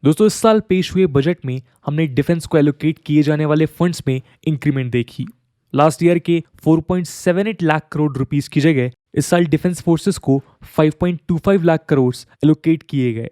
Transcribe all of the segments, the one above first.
दोस्तों इस साल पेश हुए बजट में हमने डिफेंस को एलोकेट किए जाने वाले फंड्स में इंक्रीमेंट देखी। लास्ट ईयर के 4.78 लाख करोड़ रुपीस की जगह इस साल डिफेंस फोर्सेस को 5.25 लाख करोड़ एलोकेट किए गए।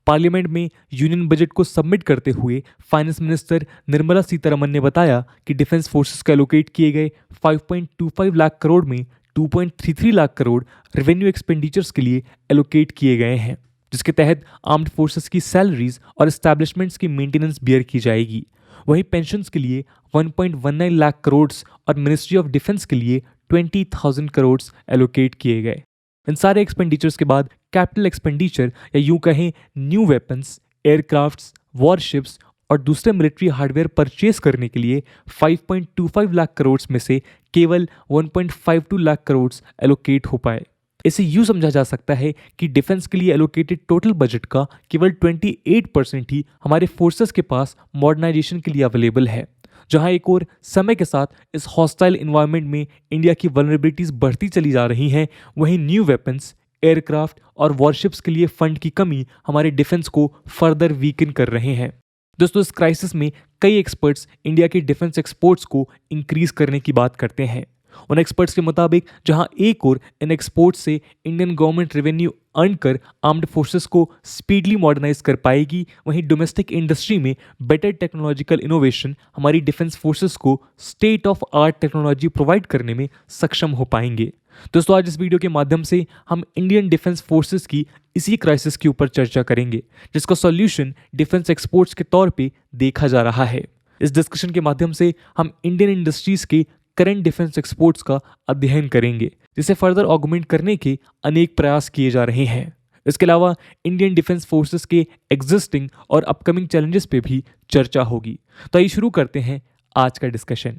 पार्लियामेंट में यूनियन बजट को सबमिट करते हुए फाइनेंस मिनिस्टर निर्मला सीतारमन ने बताया कि डिफेंस फोर्सेस को एलोकेट किए गए 5.25 लाख करोड़ में 2.33 लाख करोड़ रेवेन्यू एक्सपेंडिचर्स के लिए एलोकेट किए गए हैं, जिसके तहत आर्म्ड फोर्सेस की सैलरीज और एस्टैब्लिशमेंट्स की मेंटेनेंस बियर की जाएगी। वहीं पेंशन्स के लिए 1.19 लाख करोड़ और मिनिस्ट्री ऑफ डिफेंस के लिए 20,000 करोड़ एलोकेट किए गए। इन सारे एक्सपेंडिचर्स के बाद कैपिटल एक्सपेंडिचर या यूं कहें न्यू वेपन्स, एयरक्राफ्ट्स, वॉरशिप्स और दूसरे मिलिट्री हार्डवेयर परचेज करने के लिए 5.25 लाख करोड़ में से केवल 1.52 लाख करोड़ एलोकेट हो पाए। इसे यूं समझा जा सकता है कि डिफेंस के लिए एलोकेटेड टोटल बजट का केवल 28% ही हमारे फोर्सेस के पास मॉडर्नाइजेशन के लिए अवेलेबल है। जहां एक और समय के साथ इस हॉस्टाइल इन्वायरमेंट में इंडिया की वल्नरेबिलिटीज बढ़ती चली जा रही हैं, वहीं न्यू वेपन्स, एयरक्राफ्ट और वॉरशिप्स के लिए फंड की कमी हमारे डिफेंस को फर्दर वीकन कर रहे हैं। दोस्तों इस क्राइसिस में कई एक्सपर्ट्स इंडिया के डिफेंस एक्सपोर्ट्स को इंक्रीज करने की बात करते हैं। उन एक्सपर्ट्स के मुताबिक जहां एक और इन एक्सपोर्ट्स से इंडियन गवर्नमेंट रेवेन्यू अर्न कर आर्म्ड फोर्सेस को स्पीडली मॉडर्नाइज कर पाएगी, वहीं डोमेस्टिक इंडस्ट्री में बेटर टेक्नोलॉजिकल इनोवेशन हमारी डिफेंस फोर्सेस को state of art technology provide करने में सक्षम हो पाएंगे। दोस्तों आज इस वीडियो के माध्यम से हम इंडियन डिफेंस फोर्सेस की इसी क्राइसिस के ऊपर चर्चा करेंगे, जिसका सॉल्यूशन डिफेंस एक्सपोर्ट्स के तौर पे देखा जा रहा है। इस डिस्कशन के माध्यम से हम इंडियन इंडस्ट्रीज के करंट डिफेंस एक्सपोर्ट्स का अध्ययन करेंगे, जिसे फर्दर ऑगमेंट करने के अनेक प्रयास किए जा रहे हैं। इसके अलावा इंडियन डिफेंस फोर्सेस के एग्जिस्टिंग और अपकमिंग चैलेंजेस पे भी चर्चा होगी। तो आइए शुरू करते हैं आज का डिस्कशन।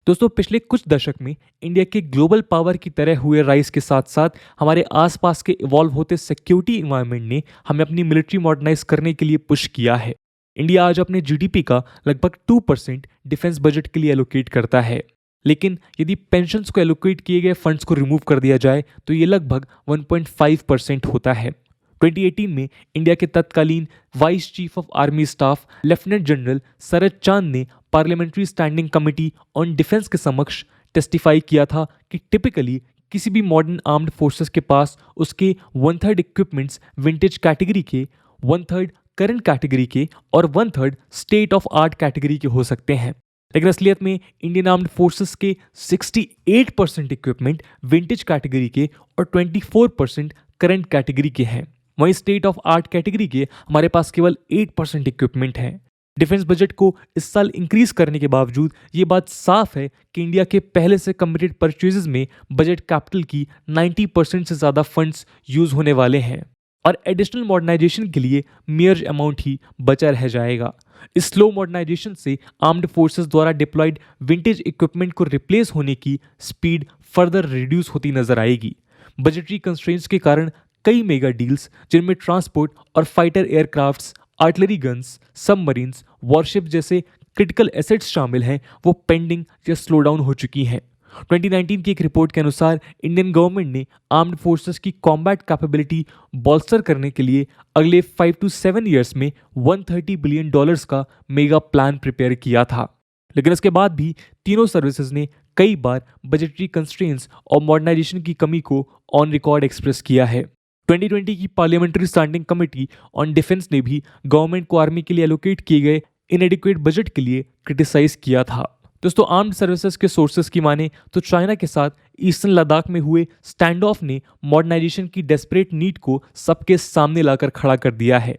दोस्तों पिछले कुछ दशक में इंडिया के ग्लोबल पावर की तरह हुए राइज के साथ साथ हमारे आसपास के इवॉल्व होते सिक्योरिटी इन्वायरमेंट ने हमें अपनी मिलिट्री मॉडर्नाइज करने के लिए पुश किया है। इंडिया आज अपने जीडीपी का लगभग 2% डिफेंस बजट के लिए एलोकेट करता है, लेकिन यदि पेंशन्स को एलोकेट किए गए फंड्स को रिमूव कर दिया जाए तो ये लगभग 1.5% होता है। 2018 में इंडिया के तत्कालीन vice chief of army staff lieutenant general Sharad Chand ने parliamentary standing committee on defence के समक्ष टेस्टिफाई किया था कि टिपिकली किसी भी मॉडर्न आर्म्ड फोर्सेस के पास उसके 1/3 इक्विपमेंट्स विंटेज कैटेगरी के, 1/3 करंट कैटेगरी के और 1/3 स्टेट ऑफ आर्ट कैटेगरी के हो सकते हैं। लेकिन असलियत में इंडियन आर्म्ड फोर्सेस के 68% इक्विपमेंट विंटेज कैटेगरी के और 24% करंट कैटेगरी के हैं। वहीं स्टेट ऑफ आर्ट कैटेगरी के हमारे पास केवल 8% इक्विपमेंट हैं। डिफेंस बजट को इस साल इंक्रीज करने के बावजूद ये बात साफ है कि इंडिया के पहले से कमिटेड परचेजेस में बजट कैपिटल की 90% से ज़्यादा फंड्स यूज होने वाले हैं और एडिशनल मॉडर्नाइजेशन के लिए मेयर अमाउंट ही बचा रह जाएगा। इस स्लो मॉडर्नाइजेशन से आर्म्ड फोर्सेस द्वारा डिप्लॉयड विंटेज इक्विपमेंट को रिप्लेस होने की स्पीड फर्दर रिड्यूस होती नजर आएगी। बजटरी कंस्ट्रेंट्स के कारण कई मेगा डील्स जिनमें ट्रांसपोर्ट और fighter aircrafts, artillery guns, submarines, worship जैसे क्रिटिकल एसेट्स शामिल हैं, वो पेंडिंग या स्लो डाउन हो चुकी हैं। 2019 की एक रिपोर्ट के अनुसार इंडियन गवर्नमेंट ने आर्म्ड फोर्सेस की कॉम्बैट कैपेबिलिटी बॉल्स्टर करने के लिए अगले 5 to 7 ईयर्स में $130 बिलियन का मेगा प्लान प्रिपेयर किया था। लेकिन इसके बाद भी तीनों सर्विसेज ने कई बार बजटरी कंस्ट्रेंट्स और मॉडर्नाइजेशन की कमी को ऑन रिकॉर्ड एक्सप्रेस किया है। 2020 की parliamentary standing committee on defence ने भी गवर्नमेंट को आर्मी के लिए एलोकेट किए गए इनएडिक्वेट बजट के लिए क्रिटिसाइज किया था। दोस्तों आर्म्ड सर्विसेज के सोर्सेज की माने तो चाइना के साथ ईस्टर्न लद्दाख में हुए स्टैंड ऑफ ने मॉडर्नाइजेशन की डेस्परेट नीड को सबके सामने लाकर खड़ा कर दिया है।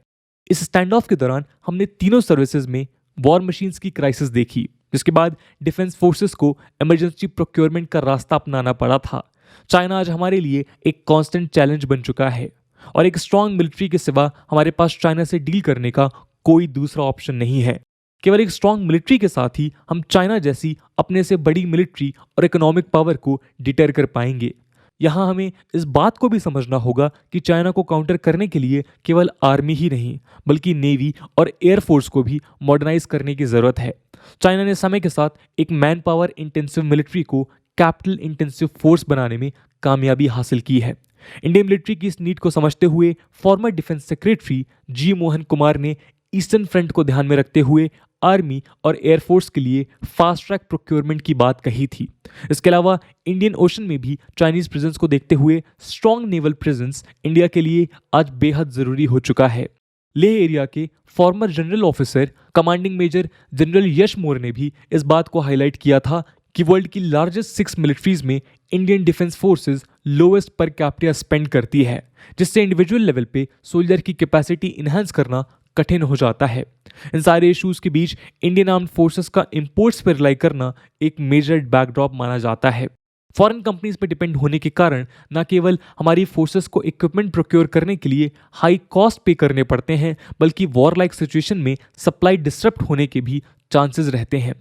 इस स्टैंड ऑफ के दौरान हमने तीनों सर्विसेज में वॉर मशीन्स की क्राइसिस देखी, जिसके बाद डिफेंस फोर्सेस को इमरजेंसी प्रोक्योरमेंट का रास्ता अपनाना पड़ा था। चाइना आज हमारे लिए एक कांस्टेंट चैलेंज बन चुका है और एक स्ट्रांग मिलिट्री के सिवा हमारे पास चाइना से डील करने का कोई दूसरा ऑप्शन नहीं है। केवल एक स्ट्रांग मिलिट्री के साथ ही हम चाइना जैसी अपने से बड़ी मिलिट्री और इकोनॉमिक पावर को डिटर कर पाएंगे। यहाँ हमें इस बात को भी समझना होगा कि चाइना को काउंटर करने के लिए केवल आर्मी ही नहीं बल्कि नेवी और एयरफोर्स को भी मॉडर्नाइज करने की ज़रूरत है। चाइना ने समय के साथ एक मैन पावर इंटेंसिव मिलिट्री को कैपिटल इंटेंसिव फोर्स बनाने में कामयाबी हासिल की है। इंडियन मिलिट्री की इस नीड को समझते हुए फॉर्मर डिफेंस सेक्रेटरी जी मोहन कुमार ने ईस्टर्न फ्रंट को ध्यान में रखते हुए आर्मी और एयरफोर्स के लिए फास्ट ट्रैक प्रोक्योरमेंट की बात कही थी। इसके अलावा इंडियन ओशन में भी चाइनीज प्रेजेंस को देखते हुए स्ट्रॉन्ग नेवल प्रेजेंस इंडिया के लिए आज बेहद जरूरी हो चुका है। लेह एरिया के former general officer commanding major general Yash Mor ने भी इस बात को हाईलाइट किया था कि वर्ल्ड की लार्जेस्ट 6 मिलिट्रीज में Indian defence forces lowest per capita spend करती है, जिससे इंडिविजुअल लेवल पे सोल्जर की कैपेसिटी इन्हांस करना कठिन हो जाता है। इन सारे इश्यूज के बीच इंडियन आर्म्ड फोर्सेस का इंपोर्ट्स पर रिलाई करना एक मेजर बैकड्रॉप माना जाता है। फॉरेन कंपनीज पर डिपेंड होने के कारण न केवल हमारी फोर्सेस को इक्विपमेंट प्रोक्योर करने के लिए हाई कॉस्ट पे करने पड़ते हैं, बल्कि वॉर लाइक सिचुएशन में सप्लाई डिसरप्ट होने के भी चांसेस रहते हैं।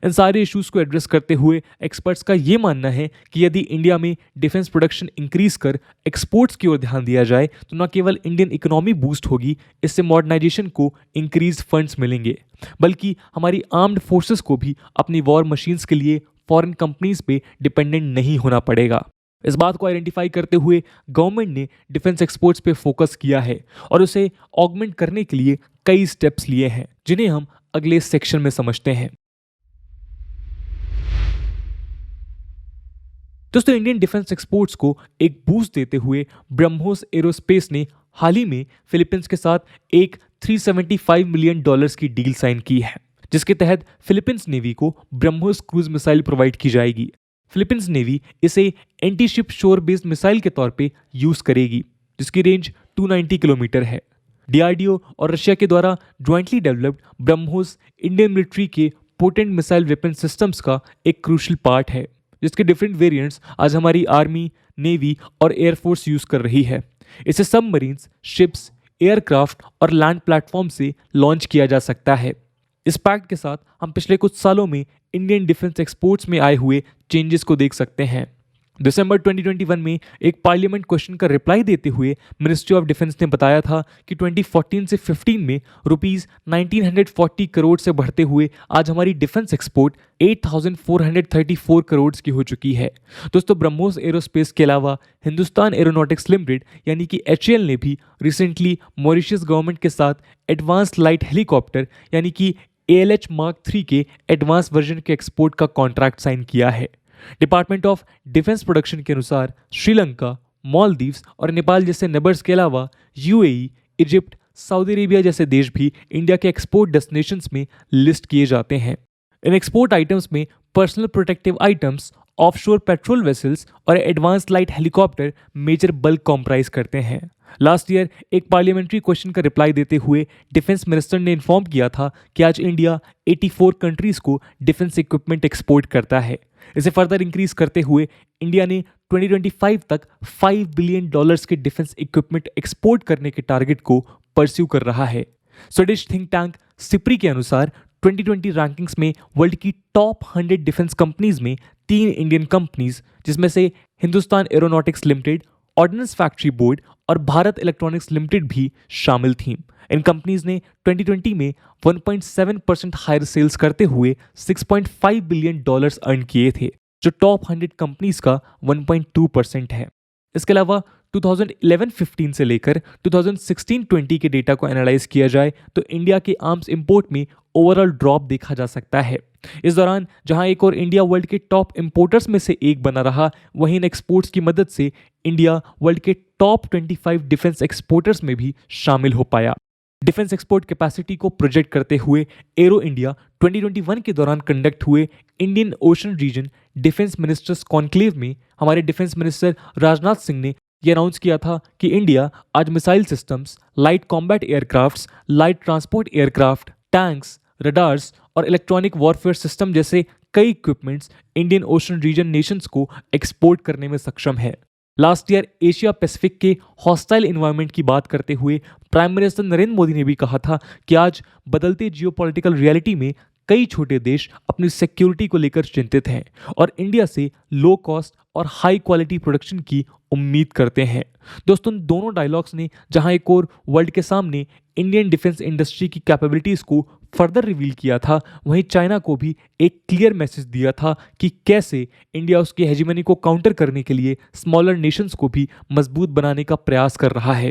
इन सारे इश्यूज को एड्रेस करते हुए एक्सपर्ट्स का ये मानना है कि यदि इंडिया में डिफेंस प्रोडक्शन इंक्रीज कर एक्सपोर्ट्स की ओर ध्यान दिया जाए तो न केवल इंडियन इकोनॉमी बूस्ट होगी, इससे मॉडर्नाइजेशन को इंक्रीज फंड्स मिलेंगे, बल्कि हमारी आर्म्ड फोर्सेस को भी अपनी वॉर मशीन्स के लिए फॉरेन कंपनीज पे डिपेंडेंट नहीं होना पड़ेगा। इस बात को आइडेंटिफाई करते हुए गवर्नमेंट ने डिफेंस एक्सपोर्ट्स पे फोकस किया है और उसे ऑगमेंट करने के लिए कई स्टेप्स लिए हैं, जिन्हें हम अगले सेक्शन में समझते हैं। दोस्तों, इंडियन डिफेंस एक्सपोर्ट्स को एक बूस्ट देते हुए ब्रह्मोस एरोस्पेस ने हाल ही में फिलीपींस के साथ एक $375 मिलियन की डील साइन की है, जिसके तहत फिलीपींस नेवी को ब्रह्मोस क्रूज मिसाइल प्रोवाइड की जाएगी। फिलीपींस नेवी इसे एंटी शिप शोर बेस्ड मिसाइल के तौर पे यूज करेगी, जिसकी रेंज 290 किलोमीटर है। डीआरडीओ और रशिया के द्वारा jointly developed BrahMos Indian military के पोटेंट मिसाइल वेपन सिस्टम्स का एक क्रूशियल पार्ट है, जिसके डिफरेंट वेरिएंट्स आज हमारी आर्मी, नेवी और एयरफोर्स यूज कर रही है। इसे सबमरीन्स, शिप्स, एयरक्राफ्ट और लैंड प्लेटफॉर्म से लॉन्च किया जा सकता है। इस पैक्ट के साथ हम पिछले कुछ सालों में इंडियन डिफेंस एक्सपोर्ट्स में आए हुए चेंजेस को देख सकते हैं। दिसंबर 2021 में एक पार्लियामेंट क्वेश्चन का रिप्लाई देते हुए मिनिस्ट्री ऑफ डिफेंस ने बताया था कि 2014 से 15 में रुपीस 1940 करोड़ से बढ़ते हुए आज हमारी डिफेंस एक्सपोर्ट 8434 करोड़ की हो चुकी है। दोस्तों, ब्रह्मोस एरोस्पेस के अलावा हिंदुस्तान एरोनॉटिक्स लिमिटेड यानी कि HAL ने भी रिसेंटली मॉरिशस गवर्नमेंट के साथ एडवांस लाइट हेलीकॉप्टर यानी कि ALH Mark 3 के एडवांस वर्जन के एक्सपोर्ट का कॉन्ट्रैक्ट साइन किया है। डिपार्टमेंट ऑफ डिफेंस प्रोडक्शन के अनुसार श्रीलंका, मालदीव्स और नेपाल जैसे नेबर्स के अलावा UAE, इजिप्ट, सऊदी अरेबिया जैसे देश भी इंडिया के एक्सपोर्ट डेस्टिनेशंस में लिस्ट किए जाते हैं। इन एक्सपोर्ट आइटम्स में personal protective items, offshore patrol vessels और advance light helicopter major bulk comprise करते हैं। लास्ट ईयर एक पार्लियामेंट्री क्वेश्चन का रिप्लाई देते हुए डिफेंस मिनिस्टर ने इन्फॉर्म किया था कि आज इंडिया 84 कंट्रीज को डिफेंस इक्विपमेंट एक्सपोर्ट करता है। इसे फर्दर इंक्रीज करते हुए इंडिया ने 2025 तक $5 बिलियन के डिफेंस इक्विपमेंट एक्सपोर्ट करने के टारगेट को परस्यू कर रहा है। स्वीडिश थिंक टैंक सिप्री के अनुसार 2020 रैंकिंग्स में वर्ल्ड की टॉप 100 डिफेंस कंपनीज में 3 इंडियन कंपनीज, जिसमें से Hindustan aeronautics limited, ordnance factory board और भारत इलेक्ट्रॉनिक्स लिमिटेड भी शामिल थीं। इन कंपनीज ने 2020 में 1.7% हायर सेल्स करते हुए $6.5 बिलियन अर्न किए थे, जो टॉप 100 कंपनीज का 1.2% है। इसके अलावा 2011-15 से लेकर 2016-20 के डेटा को एनालाइज किया जाए तो इंडिया के आर्म्स इंपोर्ट में ओवरऑल ड्रॉप देखा जा सकता है। इस दौरान जहां एक और इंडिया वर्ल्ड के टॉप इंपोर्टर्स में से एक बना रहा, वहीं इन एक्सपोर्ट्स की मदद से इंडिया वर्ल्ड के टॉप 25 डिफेंस एक्सपोर्टर्स में भी शामिल हो पाया। डिफेंस एक्सपोर्ट कैपेसिटी को प्रोजेक्ट करते हुए एरो इंडिया 2021 के दौरान कंडक्ट हुए Indian Ocean region defence ministers conclave में हमारे डिफेंस मिनिस्टर राजनाथ सिंह ने यह अनाउंस किया था कि इंडिया आज missile systems, light combat aircrafts, light transport aircraft, tanks, radars और इलेक्ट्रॉनिक वॉरफेयर सिस्टम जैसे कई equipments Indian Ocean region nations को एक्सपोर्ट करने में सक्षम है। लास्ट ईयर एशिया पैसिफिक के हॉस्टाइल एनवायरनमेंट की बात करते हुए प्राइम मिनिस्टर नरेंद्र मोदी ने भी कहा था कि आज बदलते जियोपॉलिटिकल रियलिटी में कई छोटे देश अपनी सिक्योरिटी को लेकर चिंतित हैं और इंडिया से लो कॉस्ट और हाई क्वालिटी प्रोडक्शन की उम्मीद करते हैं। दोस्तों, इन दोनों डायलॉग्स ने जहां एक और वर्ल्ड के सामने इंडियन डिफेंस इंडस्ट्री की कैपेबिलिटीज को फर्दर रिवील किया था, वहीं चाइना को भी एक क्लियर मैसेज दिया था कि कैसे इंडिया उसकी हेजिमनी को काउंटर करने के लिए स्मॉलर नेशंस को भी मजबूत बनाने का प्रयास कर रहा है।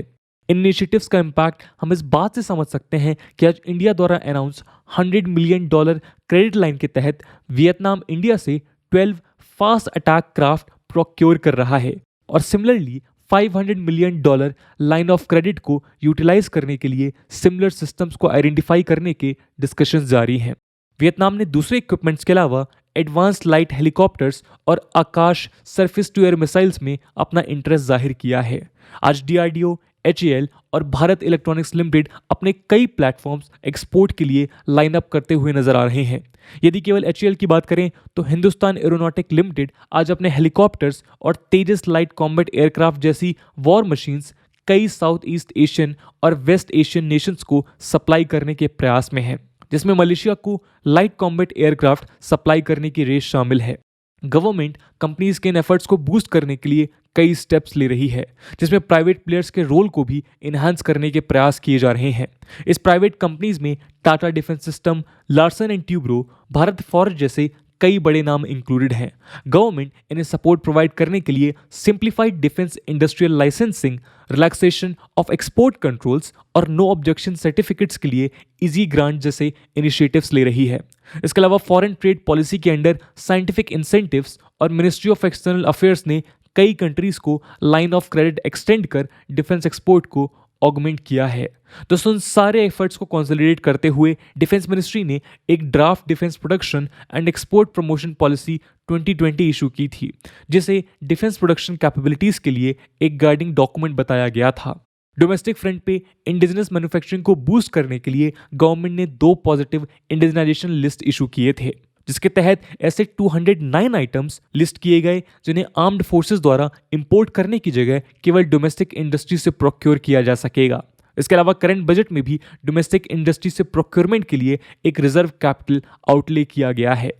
इन इनिशिएटिव्स का इम्पैक्ट हम इस बात से समझ सकते हैं कि आज इंडिया द्वारा अनाउंस $100 मिलियन क्रेडिट लाइन के तहत वियतनाम इंडिया से 12 फास्ट अटैक क्राफ्ट प्रोक्योर कर रहा है और similarly $500 million line of credit को यूटिलाइज करने के लिए सिमिलर सिस्टम्स को आइडेंटिफाई करने के डिस्कशंस जारी हैं। वियतनाम ने दूसरे इक्विपमेंट्स के अलावा एडवांस लाइट हेलीकॉप्टर्स और आकाश सरफेस टू एयर मिसाइल्स में अपना इंटरेस्ट जाहिर किया है। आज DRDO, HAL और भारत इलेक्ट्रॉनिक्स लिमिटेड अपने कई प्लेटफॉर्म्स एक्सपोर्ट के लिए लाइन अप करते हुए नजर आ रहे हैं। यदि केवल HAL की बात करें तो हिंदुस्तान एरोनॉटिक लिमिटेड आज अपने हेलीकॉप्टर्स और तेजस लाइट कॉम्बैट एयरक्राफ्ट जैसी वॉर मशीन्स कई साउथ ईस्ट एशियन और वेस्ट एशियन नेशंस को सप्लाई करने के प्रयास में है, जिसमें मलेशिया को लाइट कॉम्बैट एयरक्राफ्ट सप्लाई करने की रेस शामिल है। गवर्नमेंट कंपनीज के इन एफर्ट्स को बूस्ट करने के लिए कई स्टेप्स ले रही है, जिसमें प्राइवेट प्लेयर्स के रोल को भी इन्हांस करने के प्रयास किए जा रहे हैं। इस प्राइवेट कंपनीज में Tata defence system, Larsen and Toubro, Bharat forge जैसे कई बड़े नाम इंक्लूडेड हैं। गवर्नमेंट इन्हें सपोर्ट प्रोवाइड करने के लिए simplified defence industrial licensing, relaxation of export controls और नो ऑब्जेक्शन सर्टिफिकेट्स के लिए इजी ग्रांट जैसे इनिशिएटिव्स ले रही है। इसके अलावा फॉरेन ट्रेड पॉलिसी के अंडर साइंटिफिक इंसेंटिव्स और मिनिस्ट्री ऑफ एक्सटर्नल अफेयर्स ने कई कंट्रीज को लाइन ऑफ क्रेडिट एक्सटेंड कर डिफेंस एक्सपोर्ट को ऑगमेंट किया है। दोस्तों, सारे एफर्ट्स को कंसोलिडेट करते हुए डिफेंस मिनिस्ट्री ने एक draft defence production and export promotion policy 2020 issue की थी, जिसे डिफेंस प्रोडक्शन कैपेबिलिटीज के लिए एक गाइडिंग डॉक्यूमेंट बताया गया था। डोमेस्टिक फ्रंट पे इंडिजिनस मैन्युफैक्चरिंग को बूस्ट करने के लिए गवर्नमेंट ने 2 पॉजिटिव इंडिजिनाइजेशन लिस्ट इशू किए थे, जिसके तहत ऐसे 209 आइटम्स लिस्ट किए गए जिन्हें आर्म्ड फोर्सेस द्वारा इंपोर्ट करने की जगह केवल डोमेस्टिक इंडस्ट्री से प्रोक्योर किया जा सकेगा। इसके अलावा करंट बजट में भी डोमेस्टिक इंडस्ट्री से प्रोक्योरमेंट के लिए एक रिजर्व कैपिटल आउटले किया गया है।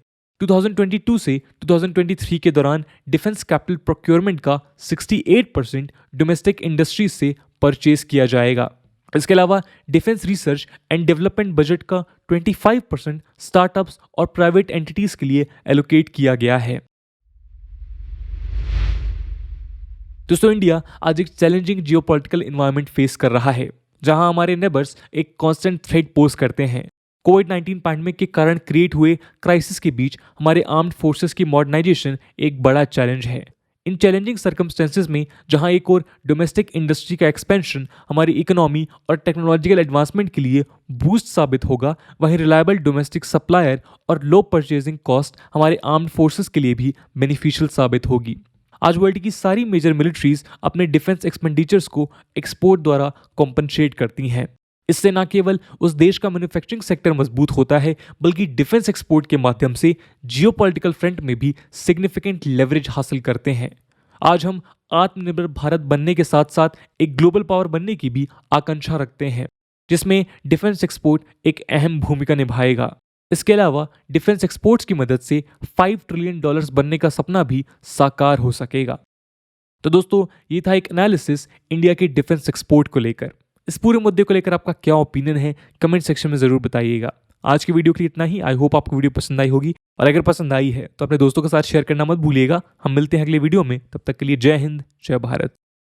2022 से 2023 के दौरान डिफेंस कैपिटल प्रोक्योरमेंट का 68% डोमेस्टिक इंडस्ट्री से परचेज किया जाएगा। इसके अलावा defence research and development budget का 25% स्टार्टअप्स और प्राइवेट एंटिटीज के लिए एलोकेट किया गया है। दोस्तों, इंडिया आज एक चैलेंजिंग जियोपॉलिटिकल एनवायरनमेंट फेस कर रहा है, जहां हमारे नेबर्स एक कांस्टेंट थ्रेट पोज करते हैं। कोविड-19 पैंडेमिक के कारण क्रिएट हुए क्राइसिस के बीच हमारे आर्म्ड फोर्सेस की मॉडर्नाइजेशन एक बड़ा चैलेंज है। इन चैलेंजिंग सर्कमस्टेंसेज में जहां एक और डोमेस्टिक इंडस्ट्री का एक्सपेंशन हमारी इकोनॉमी और टेक्नोलॉजिकल एडवांसमेंट के लिए बूस्ट साबित होगा, वहीं रिलायबल डोमेस्टिक सप्लायर और लो परचेजिंग कॉस्ट हमारे आर्म्ड फोर्सेस के लिए भी बेनिफिशियल साबित होगी। आज वर्ल्ड की सारी मेजर मिलिट्रीज अपने डिफेंस एक्सपेंडिचर्स को एक्सपोर्ट द्वारा कॉम्पनसेट करती हैं। इससे न केवल उस देश का मैन्युफैक्चरिंग सेक्टर मजबूत होता है, बल्कि डिफेंस एक्सपोर्ट के माध्यम से जियोपॉलिटिकल फ्रंट में भी सिग्निफिकेंट लेवरेज हासिल करते हैं। आज हम आत्मनिर्भर भारत बनने के साथ साथ एक ग्लोबल पावर बनने की भी आकांक्षा रखते हैं, जिसमें डिफेंस एक्सपोर्ट एक अहम भूमिका निभाएगा। इसके अलावा डिफेंस एक्सपोर्ट्स की मदद से $5 ट्रिलियन बनने का सपना भी साकार हो सकेगा। तो दोस्तों, ये था एक एनालिसिस इंडिया के डिफेंस एक्सपोर्ट को लेकर। इस पूरे मुद्दे को लेकर आपका क्या ओपिनियन है, कमेंट सेक्शन में जरूर बताइएगा। आज की वीडियो के लिए इतना ही। आई होप आपको वीडियो पसंद आई होगी, और अगर पसंद आई है तो अपने दोस्तों के साथ शेयर करना मत भूलिएगा। हम मिलते हैं अगले वीडियो में, तब तक के लिए जय हिंद, जय भारत।